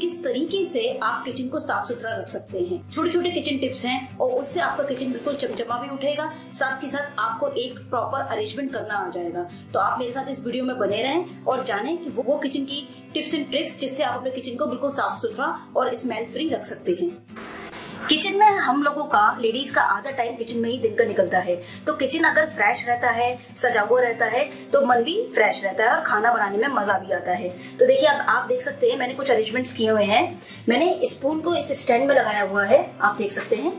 किस तरीके से आप किचन को साफ सुथरा रख सकते हैं। छोटे छोटे किचन टिप्स हैं और उससे आपका किचन बिल्कुल चमचमा भी उठेगा, साथ ही साथ आपको एक प्रॉपर अरेंजमेंट करना आ जाएगा। तो आप मेरे साथ इस वीडियो में बने रहें और जानें कि वो किचन की टिप्स एंड ट्रिक्स जिससे आप अपने किचन को बिल्कुल साफ सुथरा और स्मेल फ्री रख सकते हैं। किचन में हम लोगों का, लेडीज का आधा टाइम किचन में ही दिन का निकलता है। तो किचन अगर फ्रेश रहता है, सजा हुआ रहता है, तो मन भी फ्रेश रहता है और खाना बनाने में मजा भी आता है। तो देखिए अब आप देख सकते हैं मैंने कुछ अरेंजमेंट्स किए हुए हैं। मैंने स्पून को इस स्टैंड में लगाया हुआ है, आप देख सकते हैं।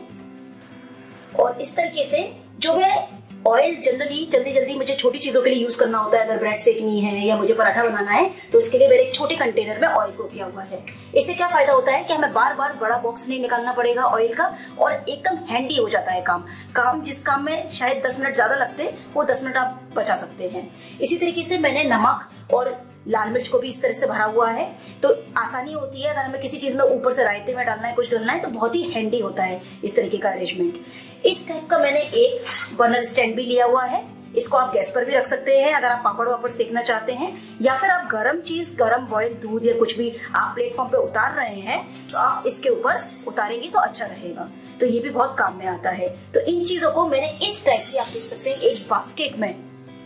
और इस तरीके से जो मैं ऑयल जनरली जल्दी मुझे छोटी चीजों के लिए यूज करना होता है, अगर ब्रेड सेकनी है या मुझे पराठा बनाना है, तो इसके लिए मैंने एक छोटे कंटेनर में ऑयल को किया हुआ है। इससे क्या फायदा होता है कि हमें बार बार बड़ा बॉक्स नहीं निकालना पड़ेगा ऑयल का, और एकदम हैंडी हो जाता है काम जिस काम में शायद 10 मिनट ज्यादा लगते वो 10 मिनट आप बचा सकते हैं। इसी तरीके से मैंने नमक और लाल मिर्च को भी इस तरह से भरा हुआ है, तो आसानी होती है अगर हमें किसी चीज में ऊपर से रायते में डालना है, कुछ डालना है, तो बहुत ही हैंडी होता है इस तरीके का अरेंजमेंट। इस टाइप का मैंने एक बर्नर स्टैंड भी लिया हुआ है। इसको आप गैस पर भी रख सकते हैं अगर आप पापड़ वापड़ सेकना चाहते हैं, या फिर आप गरम चीज, गरम बॉयल दूध या कुछ भी आप प्लेटफॉर्म पे उतार रहे हैं तो आप इसके ऊपर उतारेंगे तो अच्छा रहेगा। तो ये भी बहुत काम में आता है। तो इन चीजों को मैंने इस टाइप की, आप देख सकते हैं, एक बास्केट में,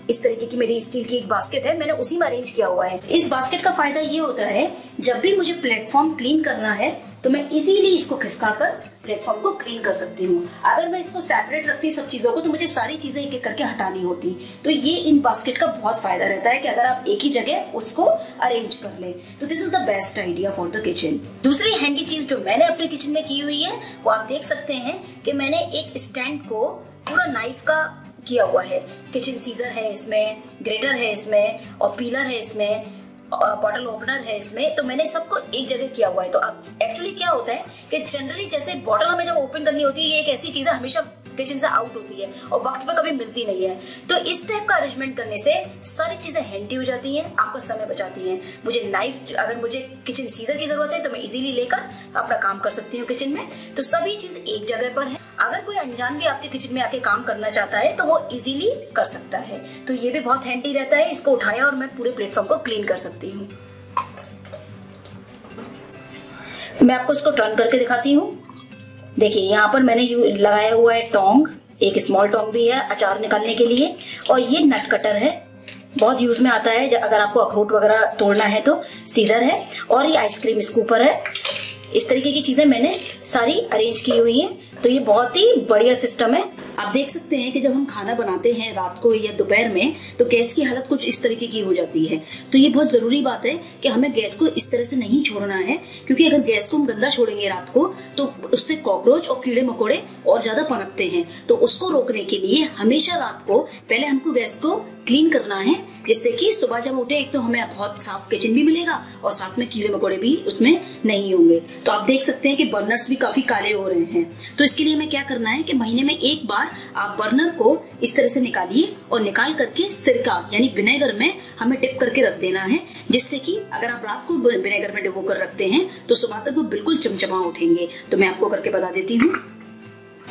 इस तरीके की मेरी स्टील की एक बास्केट है, मैंने उसी में अरेंज किया हुआ है। इस बास्केट का फायदा ये होता है जब भी मुझे प्लेटफॉर्म क्लीन करना है तो मैं इजीली इसको खिसकाकर प्लेटफॉर्म को क्लीन कर सकती हूँ। अगर मैं इसको सेपरेट रखती सब चीजों को तो मुझे सारी चीजें एक एक करके हटानी होती। तो ये इन बास्केट का बहुत फायदा रहता है कि अगर आप एक ही जगह उसको अरेंज कर ले, तो this is the best idea for the kitchen. दूसरी हैंडी चीज जो मैंने अपने किचन में की हुई है वो आप देख सकते हैं कि मैंने एक स्टैंड को पूरा नाइफ का किया हुआ है। किचन सीजर है इसमें, ग्रेटर है इसमें, और पीलर है इसमें, बॉटल ओपनर है इसमें। तो मैंने सबको एक जगह किया हुआ है। तो एक्चुअली क्या होता है कि जनरली जैसे बॉटल हमें जब ओपन करनी होती है, ये एक ऐसी चीज है हमेशा किचन से आउट होती है और वक्त पे कभी मिलती नहीं है। तो इस टाइप का अरेंजमेंट करने से सारी चीजें हैंडी हो जाती हैं, आपका समय बचाती हैं। मुझे नाइफ, अगर मुझे किचन सीजर की जरूरत है तो मैं इजीली लेकर अपना काम कर सकती हूँ किचन में। तो सभी चीज एक जगह पर है। अगर कोई अनजान भी आपके किचन में आके काम करना चाहता है तो वो इजीली कर सकता है। तो ये भी बहुत हैंडी रहता है। इसको उठाया और मैं पूरे प्लेटफॉर्म को क्लीन कर सकती हूँ। मैं आपको इसको टर्न करके दिखाती हूँ। देखिए यहाँ पर मैंने लगाया हुआ है टोंग, एक स्मॉल टोंग भी है अचार निकालने के लिए, और ये नट कटर है, बहुत यूज में आता है अगर आपको अखरोट वगैरह तोड़ना है तो। सीजर है और ये आइसक्रीम स्कूपर है। इस तरीके की चीजें मैंने सारी अरेंज की हुई हैं। तो ये बहुत ही बढ़िया सिस्टम है। आप देख सकते हैं कि जब हम खाना बनाते हैं रात को या दोपहर में तो गैस की हालत कुछ इस तरीके की हो जाती है। तो ये बहुत जरूरी बात है कि हमें गैस को इस तरह से नहीं छोड़ना है, क्योंकि अगर गैस को हम गंदा छोड़ेंगे रात को तो उससे कॉकरोच और कीड़े मकोड़े और ज्यादा पनपते हैं। तो उसको रोकने के लिए हमेशा रात को पहले हमको गैस को क्लीन करना है, जिससे कि सुबह जब उठे एक तो हमें बहुत साफ किचन भी मिलेगा और साथ में कीड़े मकोड़े भी उसमें नहीं होंगे। तो आप देख सकते हैं कि बर्नर्स भी काफी काले हो रहे हैं। तो इसके लिए हमें क्या करना है कि महीने में एक बार आप बर्नर को इस तरह से निकालिए और निकाल करके सिरका यानी विनेगर में हमें डिप करके रख देना है, जिससे कि अगर आप रात को विनेगर में डिपो कर रखते हैं तो सुबह तक वो बिल्कुल चमचमा उठेंगे। तो मैं आपको करके बता देती हूँ।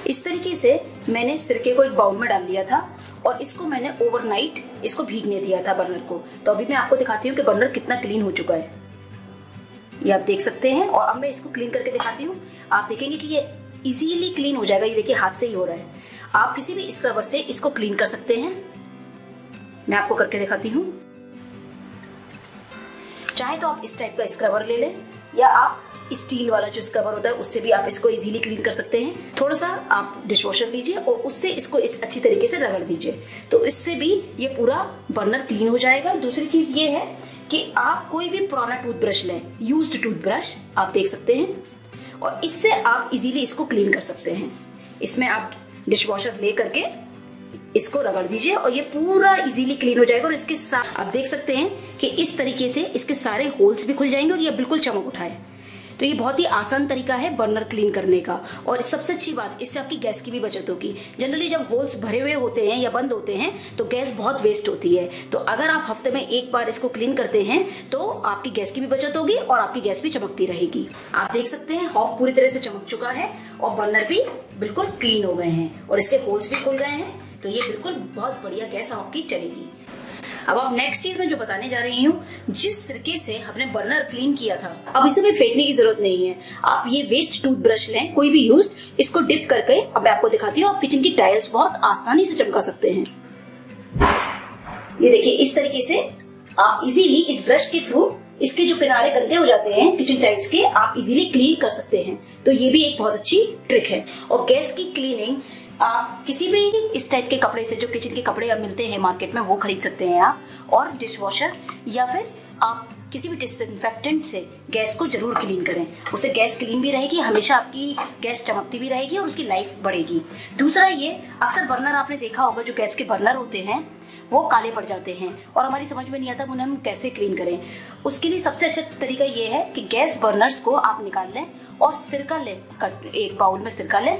इस तरीके से मैंने सिरके को एक बाउल में डाल दिया था और इसको मैंने ओवरनाइट इसको भीगने दिया था बर्नर को। तो अभी मैं आपको दिखाती हूँ कि बर्नर कितना क्लीन हो चुका है। ये आप देख सकते हैं। और अब मैं इसको क्लीन करके दिखाती हूँ। आप देखेंगे कि ये इजीली क्लीन हो जाएगा। ये देखिए हाथ से ही हो रहा है। आप किसी भी स्क्रबर से इसको क्लीन कर सकते हैं। मैं आपको करके दिखाती हूँ। चाहे तो आप इस टाइप का स्क्रबर ले लें या आप स्टील वाला जो स्क्रबर होता है उससे भी आप इसको इजीली क्लीन कर सकते हैं। थोड़ा सा आप डिश वॉशर लीजिए और उससे इसको अच्छी तरीके से रगड़ दीजिए, तो इससे भी ये पूरा बर्नर क्लीन हो जाएगा। दूसरी चीज ये है कि आप कोई भी पुराना टूथब्रश लें, यूज्ड टूथब्रश आप देख सकते हैं, और इससे आप इजीली इसको क्लीन कर सकते हैं। इसमें आप डिश वॉशर ले करके इसको रगड़ दीजिए और ये पूरा इजीली क्लीन हो जाएगा। और इसके साथ आप देख सकते हैं कि इस तरीके से इसके सारे होल्स भी खुल जाएंगे और ये बिल्कुल चमक उठाए। तो ये बहुत ही आसान तरीका है बर्नर क्लीन करने का। और सबसे अच्छी बात, इससे आपकी गैस की भी बचत होगी। जनरली जब होल्स भरे हुए होते हैं या बंद होते हैं तो गैस बहुत वेस्ट होती है। तो अगर आप हफ्ते में एक बार इसको क्लीन करते हैं तो आपकी गैस की भी बचत होगी और आपकी गैस भी चमकती रहेगी। आप देख सकते हैं हॉब पूरी तरह से चमक चुका है और बर्नर भी बिल्कुल क्लीन हो गए हैं और इसके होल्स भी खुल गए हैं। तो ये बिल्कुल बहुत बढ़िया गैस आपकी चलेगी। अब आप नेक्स्ट चीज में जो बताने जा रही हूँ, जिस सिरके से हमने बर्नर क्लीन किया था, अब इसे भी फेंकने की जरूरत नहीं है। आप ये वेस्ट टूथब्रश लें, कोई भी यूज, इसको डिप करके, अब मैं आपको दिखाती हूँ, आप किचन की टाइल्स बहुत आसानी से चमका सकते हैं। ये देखिए, इस तरीके से आप इजीली इस ब्रश के थ्रू इसके जो किनारे गंदे हो जाते हैं किचन टाइल्स के, आप इजीली क्लीन कर सकते हैं। तो ये भी एक बहुत अच्छी ट्रिक है। और गैस की क्लीनिंग आप किसी भी इस टाइप के कपड़े से, जो किचन के कपड़े अब मिलते हैं मार्केट में, वो खरीद सकते हैं आप, और डिश वॉशर या फिर आप किसी भी डिसइंफेक्टेंट से गैस को जरूर क्लीन करें। उससे गैस क्लीन भी रहेगी, हमेशा आपकी गैस चमकती भी रहेगी और उसकी लाइफ बढ़ेगी। दूसरा, ये अक्सर बर्नर आपने देखा होगा, जो गैस के बर्नर होते हैं वो काले पड़ जाते हैं और हमारी समझ में नहीं आता उन्हें हम कैसे क्लीन करें। उसके लिए सबसे अच्छा तरीका ये है कि गैस बर्नर्स को आप निकाल लें और सिरका लें, एक बाउल में सिरका लें।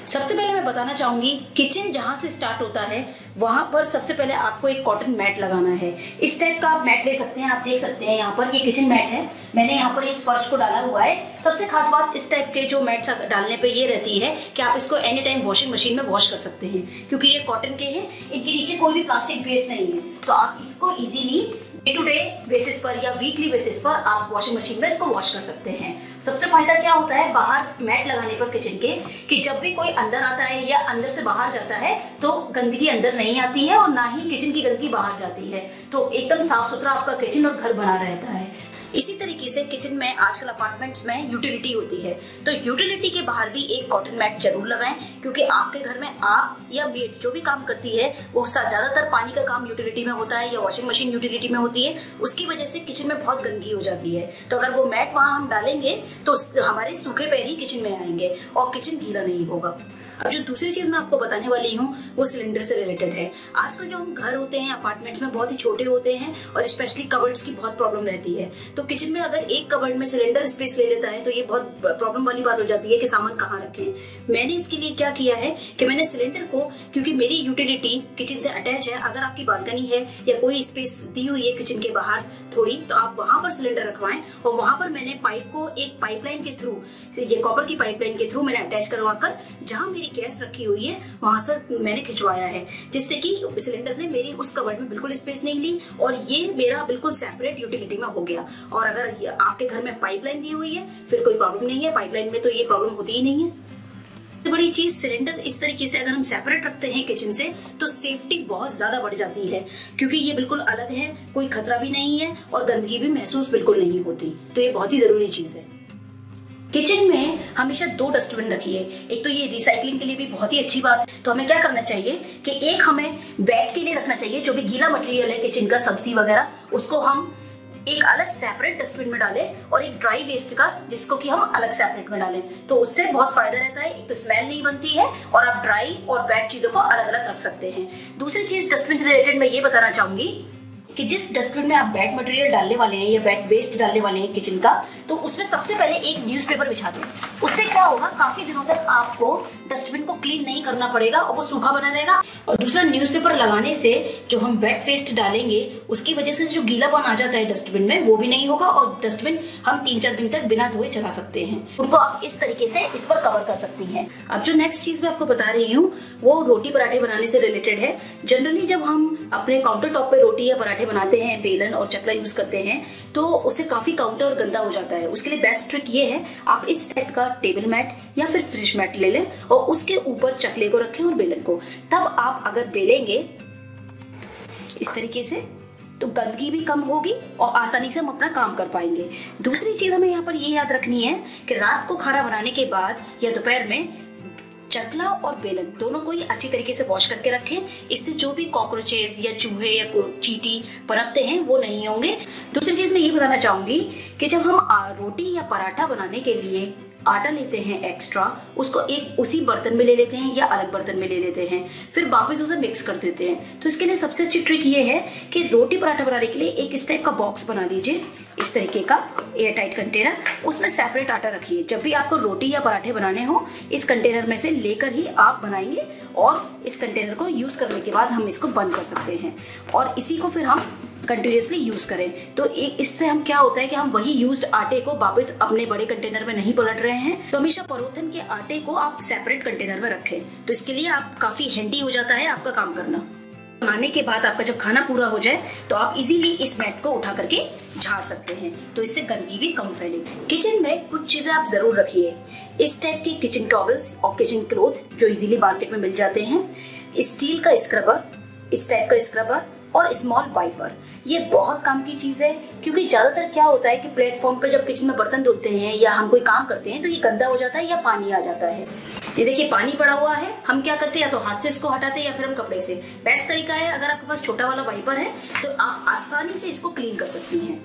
सबसे पहले मैं बताना चाहूंगी, किचन जहां से स्टार्ट होता है वहां पर सबसे पहले आपको एक कॉटन मैट लगाना है। इस टाइप का आप मैट ले सकते हैं। आप देख सकते हैं यहाँ पर ये किचन मैट है, मैंने यहाँ पर इस फर्श को डाला हुआ है। सबसे खास बात इस टाइप के जो मैट्स डालने पे ये रहती है कि आप इसको एनी टाइम वॉशिंग मशीन में वॉश कर सकते हैं, क्योंकि ये कॉटन के हैं, इनके नीचे कोई भी प्लास्टिक बेस नहीं है। तो आप इसको easily day to day basis पर या वीकली बेसिस पर आप वॉशिंग मशीन में इसको वॉश कर सकते हैं। सबसे फायदा क्या होता है बाहर मैट लगाने पर किचन के, कि जब भी कोई अंदर आता है या अंदर से बाहर जाता है तो गंदगी अंदर नहीं आती है और ना ही किचन की गंदगी बाहर जाती है। तो एकदम साफ सुथरा आपका किचन और घर बना रहता है। इसी तरीके से किचन में आजकल अपार्टमेंट्स में यूटिलिटी होती है, तो यूटिलिटी के बाहर भी एक कॉटन मैट जरूर लगाएं, क्योंकि आपके घर में आप या मेड जो भी काम करती है वो ज्यादातर पानी का काम यूटिलिटी में होता है या वॉशिंग मशीन यूटिलिटी में होती है। उसकी वजह से किचन में बहुत गंदगी हो जाती है। तो अगर वो मैट वहां हम डालेंगे तो हमारे सूखे पैर ही किचन में आएंगे और किचन गीला नहीं होगा। अब जो दूसरी चीज मैं आपको बताने वाली हूँ वो सिलेंडर से रिलेटेड है। आजकल जो हम घर होते हैं अपार्टमेंट्स में बहुत ही छोटे होते हैं और स्पेशली कबर्ड्स की बहुत प्रॉब्लम रहती है। तो किचन में अगर एक कबर्ड में सिलेंडर स्पेस ले लेता है तो ये बहुत प्रॉब्लम वाली बात हो जाती है कि सामान कहाँ रखें। मैंने इसके लिए क्या किया है कि मैंने सिलेंडर को, क्योंकि मेरी यूटिलिटी किचन से अटैच है, अगर आपकी बालकनी है या कोई स्पेस दी हुई है किचन के बाहर थोड़ी, तो आप वहां पर सिलेंडर रखवाएं। और वहां पर मैंने पाइप को एक पाइपलाइन के थ्रू, ये कॉपर की पाइपलाइन के थ्रू मैंने अटैच करवाकर जहां मेरी गैस रखी हुई है वहां से मैंने खिंचवाया है, जिससे कि सिलेंडर ने मेरी उस कबर्ड में बिल्कुल स्पेस नहीं ली और ये मेरा बिल्कुल सेपरेट यूटिलिटी में हो गया। और अगर आपके घर में पाइपलाइन दी हुई है फिर कोई प्रॉब्लम नहीं है, पाइपलाइन में तो ये प्रॉब्लम होती ही नहीं है। सबसे बड़ी चीज, सिलेंडर इस तरीके से अगर हम सेपरेट रखते हैं किचन से तो सेफ्टी बहुत ज्यादा बढ़ जाती है, क्योंकि ये बिल्कुल अलग है, कोई खतरा भी नहीं है और गंदगी भी महसूस बिल्कुल नहीं होती। तो ये बहुत ही जरूरी चीज है। किचन में हमेशा 2 डस्टबिन रखिए। एक तो ये रिसाइकलिंग के लिए भी बहुत ही अच्छी बात है। तो हमें क्या करना चाहिए कि एक हमें बेड के लिए रखना चाहिए, जो भी गीला मटेरियल है किचन का, सब्जी वगैरह, उसको हम एक अलग सेपरेट डस्टबिन में डालें, और एक ड्राई वेस्ट का जिसको कि हम अलग सेपरेट में डालें। तो उससे बहुत फायदा रहता है, एक तो स्मेल नहीं बनती है और आप ड्राई और वेट चीजों को अलग अलग रख सकते हैं। दूसरी चीज डस्टबिन से रिलेटेड मैं ये बताना चाहूंगी कि जिस डस्टबिन में आप बेड मटेरियल डालने वाले हैं या बेड वेस्ट डालने वाले हैं किचन का, तो उसमें सबसे पहले एक न्यूज़पेपर बिछा दें। उससे क्या होगा, काफी दिनों तक आपको डस्टबिन को क्लीन नहीं करना पड़ेगा और वो सूखा बना रहेगा। और दूसरा, न्यूज़पेपर लगाने से जो हम बेड वेस्ट डालेंगे उसकी वजह से जो गीलापन आ जाता है डस्टबिन में वो भी नहीं होगा और डस्टबिन हम 3-4 दिन तक बिना धोए चला सकते हैं। उनको आप इस तरीके से इस पर कवर कर सकती हैं। अब जो नेक्स्ट चीज मैं आपको बता रही हूँ वो रोटी पराठे बनाने से रिलेटेड है। जनरली जब हम अपने काउंटर टॉप पे रोटी या पराठे बनाते हैं, बेलन और चकला यूज करते हैं, तो उससे काफी काउंटर और गंदा हो जाता है। उसके लिए बेस्ट ट्रिक ये है, आप इस टाइप का टेबल मैट या फिर फ्रिज मैट ले लें और उसके ऊपर चकले को रखें और बेलन को। तब आप अगर बेलेंगे इस तरीके से तो गंदगी भी कम होगी और आसानी से हम अपना काम कर पाएंगे। दूसरी चीज हमें यहाँ पर ये याद रखनी है कि रात को खाना बनाने के बाद या दोपहर में चकला और बेलन दोनों को ही अच्छी तरीके से वॉश करके रखें। इससे जो भी कॉकरोचेस या चूहे या चींटी पनपते हैं वो नहीं होंगे। दूसरी चीज मैं ये बताना चाहूंगी कि जब हम रोटी या पराठा बनाने के लिए आटा लेते हैं एक्स्ट्रा, उसको एक उसी बर्तन में ले लेते हैं या अलग बर्तन में ले लेते हैं, फिर वापस उसे मिक्स कर देते हैं। तो इसके लिए सबसे अच्छी ट्रिक ये है कि रोटी पराठा बनाने के लिए एक इस टाइप का बॉक्स बना लीजिए इस तरीके का एयर टाइट कंटेनर, उसमें सेपरेट आटा रखिए। जब भी आपको रोटी या पराठे बनाने हो इस कंटेनर में से लेकर ही आप बनाएंगे और इस कंटेनर को यूज करने के बाद हम इसको बंद कर सकते हैं और इसी को फिर हम कंटिन्यूसली यूज करें। तो इससे हम क्या होता है कि हम वही यूज्ड आटे को वापस अपने बड़े कंटेनर में नहीं पलट रहे हैं। तो हमेशा परोठन के आटे को आप सेपरेट कंटेनर में रखें, तो इसके लिए आप काफी हैंडी हो जाता है आपका काम करना। बनाने के बाद आपका जब खाना पूरा हो जाए तो आप इजीली इस मैट को उठा करके झाड़ सकते हैं, तो इससे गंदगी भी कम फैलेगी। किचन में कुछ चीजें आप जरूर रखिए, इस टाइप के किचन टॉवल्स और किचन क्लॉथ जो इजीली मार्केट में मिल जाते हैं, स्टील का स्क्रबर, इस टाइप का स्क्रबर और स्मॉल वाइपर। ये बहुत काम की चीज है, क्योंकि ज्यादातर क्या होता है कि प्लेटफॉर्म पे जब किचन में बर्तन धोते हैं या हम कोई काम करते हैं तो ये गंदा हो जाता है या पानी आ जाता है। ये देखिए पानी पड़ा हुआ है, हम क्या करते हैं या तो हाथ से इसको हटाते हैं या फिर हम कपड़े से। बेस्ट तरीका है अगर आपके पास छोटा वाला वाइपर है तो आप आसानी से इसको क्लीन कर सकती हैं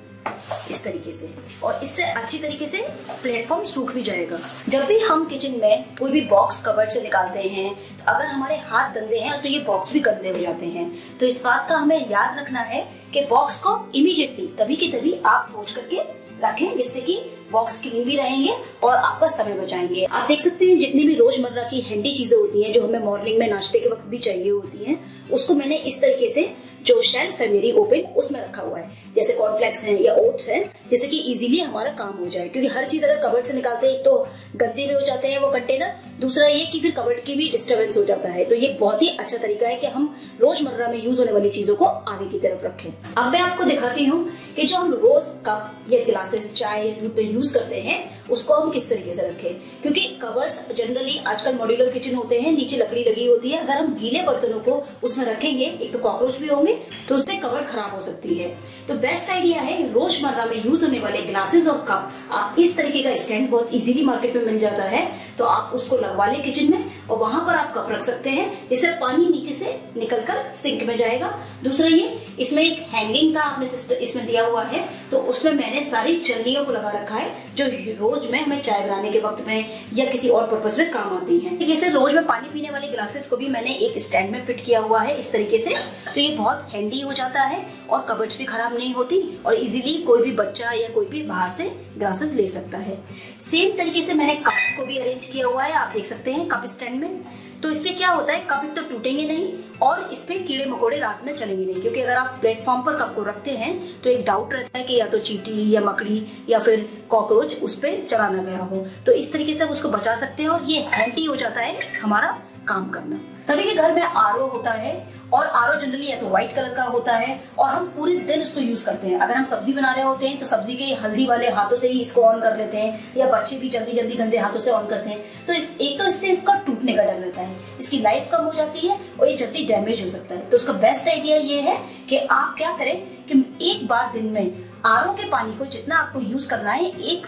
इस तरीके से, और इससे अच्छी तरीके से प्लेटफॉर्म सूख भी जाएगा। जब भी हम किचन में कोई भी बॉक्स कवर्ड से निकालते हैं तो अगर हमारे हाथ गंदे हैं तो ये बॉक्स भी गंदे हो जाते हैं। तो इस बात का हमें याद रखना है कि बॉक्स को इमीडिएटली तभी की तभी आप पोंछ करके रखें, जिससे कि बॉक्स क्लीन भी रहेंगे और आपका समय बचाएंगे। आप देख सकते हैं जितनी भी रोजमर्रा की हैंडी चीजें होती हैं जो हमें मॉर्निंग में नाश्ते के वक्त भी चाहिए होती हैं, उसको मैंने इस तरीके से जो शेल्फ है मेरी ओपन उसमें रखा हुआ है। जैसे कॉर्नफ्लेक्स हैं या ओट्स हैं, जैसे कि इजीली हमारा काम हो जाए, क्योंकि हर चीज अगर कबर्ड से निकालते हैं तो गंदे भी हो जाते हैं वो कंटेनर, दूसरा ये कि फिर कबर्ड की भी डिस्टर्बेंस हो जाता है। तो ये बहुत ही अच्छा तरीका है कि हम रोजमर्रा में यूज होने वाली चीजों को आगे की तरफ रखें। अब मैं आपको दिखाती हूँ कि जो हम रोज कप या गिलासेस चाय या दूध पे यूज करते हैं उसको हम किस तरीके से रखें, क्योंकि कवर्ड्स जनरली आजकल मॉड्यूलर किचन होते हैं, नीचे लकड़ी लगी होती है। अगर हम गीले बर्तनों को उसमें रखेंगे एक तो कॉकरोच भी होंगे, तो उससे कवर खराब हो सकती है। तो बेस्ट आइडिया है रोजमर्रा में यूज होने वाले ग्लासेस और कप, आप इस तरीके का स्टैंड बहुत इजीली मार्केट में मिल जाता है, तो आप उसको लगवा लें किचन में और वहां पर आप कप रख सकते हैं, जिससे पानी नीचे से निकलकर सिंक में जाएगा। दूसरा ये इसमें एक हैंगिंग का आपने इसमें दिया हुआ है, तो उसमें मैंने सारी चलनियों को लगा रखा है जो रोज में हमें चाय बनाने के वक्त में या किसी और पर्पस में काम आती है। जैसे रोज में पानी पीने वाले ग्लासेस को भी मैंने एक स्टैंड में फिट किया हुआ है इस तरीके से, तो ये बहुत हैंडी हो जाता है और कबर्ड्स भी खराब नहीं होती और इजीली कोई भी बच्चा या कोई भी बाहर से ग्लासेस ले सकता है। सेम तरीके से मैंने कप्स को भी अरेंज किया हुआ है, आप देख सकते हैं कप स्टैंड में। तो इससे क्या होता है कप तो टूटेंगे नहीं और इस पे कीड़े मकोड़े रात में चलेंगे नहीं, क्योंकि अगर आप प्लेटफॉर्म पर कप को रखते हैं तो एक डाउट रहता है कि या तो चींटी या मकड़ी या फिर कॉकरोच उस पे चला ना गया हो। तो इस तरीके से आप उसको बचा सकते हैं और ये हैंडी हो जाता है हमारा काम करना। सभी के घर में आरओ होता है और आरओ जनरली या तो व्हाइट कलर का होता है और हम पूरे दिन उसको यूज करते हैं। अगर हम सब्जी बना रहे होते हैं तो सब्जी के हल्दी वाले हाथों से ही इसको ऑन कर लेते हैं, या बच्चे भी जल्दी जल्दी गंदे हाथों से ऑन करते हैं। तो एक तो इससे इसका टूटने का डर रहता है, इसकी लाइफ कम हो जाती है और ये जल्दी डैमेज हो सकता है। तो उसका बेस्ट आइडिया ये है कि आप क्या करें कि एक बार दिन में आरओ के पानी को जितना आपको यूज करना है एक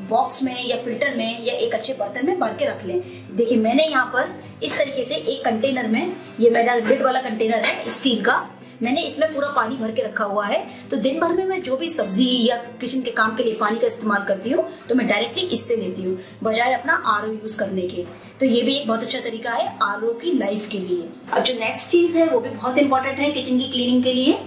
बॉक्स में या फिल्टर में या एक अच्छे बर्तन में भर के रख लें। देखिए मैंने यहाँ पर इस तरीके से एक कंटेनर में, ये मेरा लिड वाला कंटेनर है स्टील का, मैंने इसमें पूरा पानी भर के रखा हुआ है। तो दिन भर में मैं जो भी सब्जी या किचन के काम के लिए पानी का इस्तेमाल करती हूँ तो मैं डायरेक्टली इससे लेती हूँ बजाय अपना आरओ यूज करने के। तो ये भी एक बहुत अच्छा तरीका है आरओ की लाइफ के लिए। अब जो नेक्स्ट चीज है वो भी बहुत इंपॉर्टेंट है किचन की क्लीनिंग के लिए।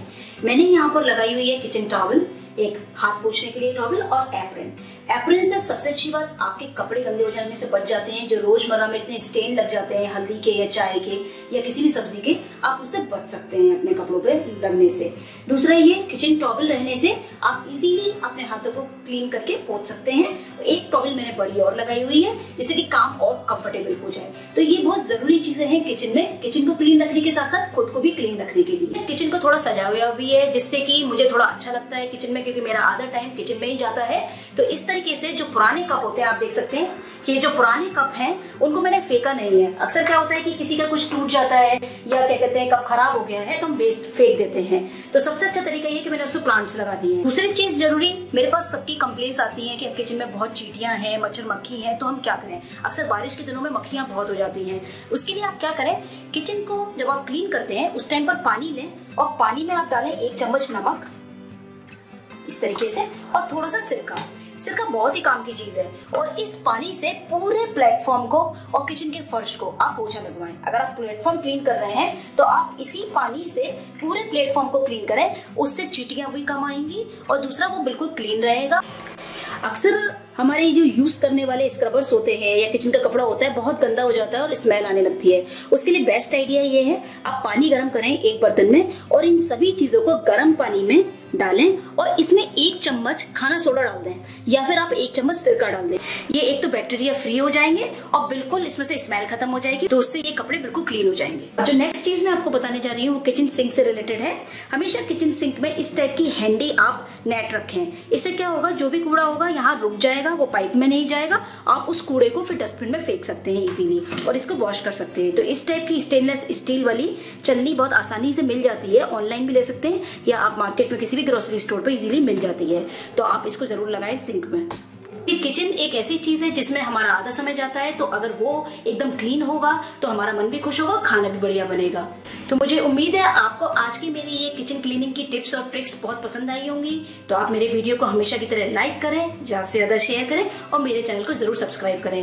मैंने यहाँ पर लगाई हुई है किचन टॉवल, एक हाथ पोंछने के लिए टॉवल और एप्रन। एप्रन से सबसे अच्छी बात आपके कपड़े गंदे हो जाने से बच जाते हैं, जो रोजमर्रा में इतने स्टेन लग जाते हैं हल्दी के या चाय के या किसी भी सब्जी के, आप उससे बच सकते हैं अपने कपड़ों पे लगने से। दूसरा ये किचन टॉवल रहने से आप इजीली अपने हाथों को क्लीन करके पोंछ सकते हैं। एक टॉवल मैंने बड़ी और लगाई हुई है जिससे कि काम और कंफर्टेबल हो जाए। तो ये बहुत जरूरी चीजें हैं किचन में, किचन को क्लीन रखने के साथ साथ खुद को भी क्लीन रखने के लिए। किचन को थोड़ा सजाया हुआ भी है जिससे कि मुझे थोड़ा अच्छा लगता है किचन में, क्योंकि मेरा आधा टाइम किचन में ही जाता है। तो इस तरीके से जो पुराने कप होते हैं आप देख सकते हैं कि जो पुराने कप हैं उनको मैंने फेंका नहीं है। अक्सर क्या होता है कि किसी का कुछ टूट जाता है या क्या कहते हैं कप खराब हो गया है तो हम वेस्ट फेंक देते हैं। तो सबसे अच्छा तरीका ये कि मैंने उसमें प्लांट्स लगा दिए हैं। दूसरी चीज जरूरी, मेरे पास सबकी कंप्लेंट्स आती हैं कि किचन में बहुत चींटियां हैं, मच्छर मक्खी हैं, तो हम क्या करें। अक्सर बारिश के दिनों में मक्खियां बहुत हो जाती हैं। उसके लिए आप क्या करें, किचन को जब आप क्लीन करते हैं उस टाइम पर पानी लें और पानी में आप डालें 1 चम्मच नमक इस तरीके से और थोड़ा सा सिरका। सिरका बहुत ही काम की चीज है और इस पानी से पूरे प्लेटफॉर्म को और किचन के फर्श को आप पोछा लगवाएं। अगर आप प्लेटफॉर्म क्लीन कर रहे हैं तो आप इसी पानी से पूरे प्लेटफॉर्म को क्लीन करें, उससे चींटियां भी कम आएंगी और दूसरा वो बिल्कुल क्लीन रहेगा। अक्सर हमारे जो यूज करने वाले स्क्रबर्स होते हैं या किचन का कपड़ा होता है बहुत गंदा हो जाता है और स्मेल आने लगती है। उसके लिए बेस्ट आइडिया ये है, आप पानी गर्म करें एक बर्तन में और इन सभी चीजों को गर्म पानी में डालें और इसमें 1 चम्मच खाना सोडा डाल दें या फिर आप 1 चम्मच सिरका डाल दें। ये एक तो बैक्टीरिया फ्री हो जाएंगे और बिल्कुल इसमें से स्मेल खत्म हो जाएगी, तो उससे ये कपड़े बिल्कुल क्लीन हो जाएंगे। जो नेक्स्ट चीज मैं आपको बताने जा रही हूँ वो किचन सिंक से रिलेटेड है। हमेशा किचन सिंक में इस टाइप की हैंडी आप नेट रखें। इससे क्या होगा, जो भी कूड़ा होगा यहाँ रुक जाएगा, वो पाइप में नहीं जाएगा। आप उस कूड़े को फिर डस्टबिन में फेंक सकते हैं इजीली और इसको वॉश कर सकते हैं। तो इस टाइप की स्टेनलेस स्टील वाली चलनी बहुत आसानी से मिल जाती है, ऑनलाइन भी ले सकते हैं या आप मार्केट में किसी भी ग्रोसरी स्टोर पर इजीली मिल जाती है। तो आप इसको जरूर लगाएं सिंक में। ये किचन एक ऐसी चीज है जिसमें हमारा आधा समय जाता है, तो अगर वो एकदम क्लीन होगा तो हमारा मन भी खुश होगा, खाना भी बढ़िया बनेगा। तो मुझे उम्मीद है आपको आज की मेरी ये किचन क्लीनिंग की टिप्स और ट्रिक्स बहुत पसंद आई होंगी। तो आप मेरे वीडियो को हमेशा की तरह लाइक करें, ज्यादा से ज्यादा शेयर करें और मेरे चैनल को जरूर सब्सक्राइब करें।